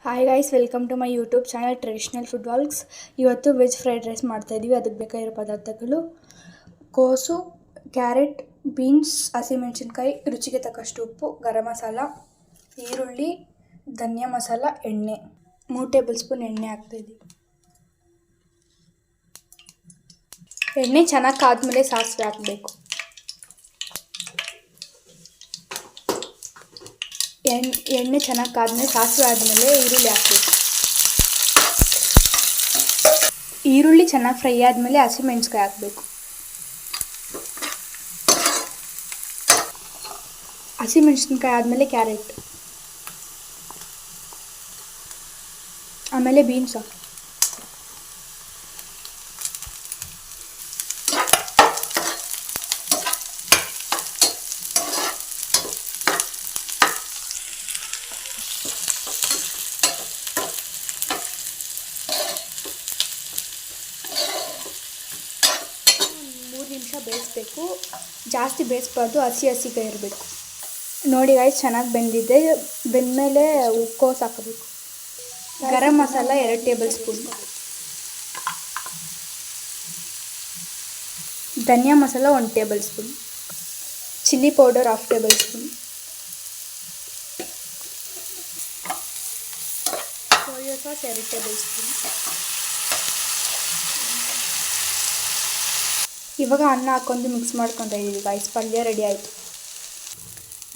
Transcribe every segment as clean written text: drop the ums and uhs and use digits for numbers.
Hi guys, welcome to my YouTube channel traditional food vlogs. ಇವತ್ತು veg fried rice ಮಾಡ್ತಾಯಿದ್ದೀವಿ. ಅದಕ್ಕೆ ಬೇಕಾಗಿರೋ ಪದಾರ್ಥಗಳು: ಕೋಸು, ಕ್ಯಾರೆಟ್, ಬೀನ್ಸ್, ಹಸಿಮೆಣಸಿನ್ಕಾಯಿ, ರುಚಿಗೆ ತಕ್ಕಷ್ಟು ಉಪ್ಪು, ಗರಂ ಮಸಾಲ, ಈರುಳ್ಳಿ, ಧನಿಯಾ ಮಸಾಲ, ಎಣ್ಣೆ. 3 ಟೇಬಲ್ ಸ್ಪೂನ್ ಎಣ್ಣೆ ಹಾಕ್ತಾಯಿದ್ದೀವಿ. ಎಣ್ಣೆ ಚೆನ್ನಾಗಿ ಕಾದ್ಮೇಲೆ ಸಾಸಿವೆ ಹಾಕಬೇಕು. ಎಣ್ಣೆ ಚೆನ್ನಾಗಿ ಕಾದ್ಮೇಲೆ ಸಾಸಿವೆ ಆದಮೇಲೆ ಈರುಳ್ಳಿ ಹಾಕಬೇಕು. ಈರುಳ್ಳಿ ಚೆನ್ನಾಗಿ ಫ್ರೈ ಆದಮೇಲೆ ಹಸಿಮೆಣಸಿನ್ಕಾಯಿ ಹಾಕಬೇಕು. ಹಸಿಮೆಣಸಿನ್ಕಾಯಿ ಆದಮೇಲೆ ಕ್ಯಾರೆಟ್, ಆಮೇಲೆ ಬೀನ್ಸ್ ಹಾಕಿ. ನಿಮಿಷ ಬೇಯಿಸಬೇಕು. ಜಾಸ್ತಿ ಬೇಯಿಸಬಾರ್ದು, ಹಸಿಗೆ ಇರಬೇಕು. ನೋಡಿ ಗಾಯ್ಸ್, ಚೆನ್ನಾಗಿ ಬೆಂದಿದೆ. ಬೆಂದಮೇಲೆ ಕೋಸು ಹಾಕಬೇಕು. ಗರಂ ಮಸಾಲ 2 ಟೇಬಲ್ ಸ್ಪೂನ್, ಧನಿಯಾ masala 1 tablespoon, chilli powder 1/2 tablespoon, soya sauce 2 tablespoon. ಇವಾಗ ಅನ್ನ ಹಾಕೊಂಡು ಮಿಕ್ಸ್ ಮಾಡ್ಕೊತಾ ಇದ್ದೀವಿ ಗಾಯ್ಸ್. ಪಲ್ಯ ರೆಡಿ ಆಯಿತು.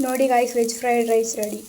ನೋಡಿ guys, veg fried rice ready.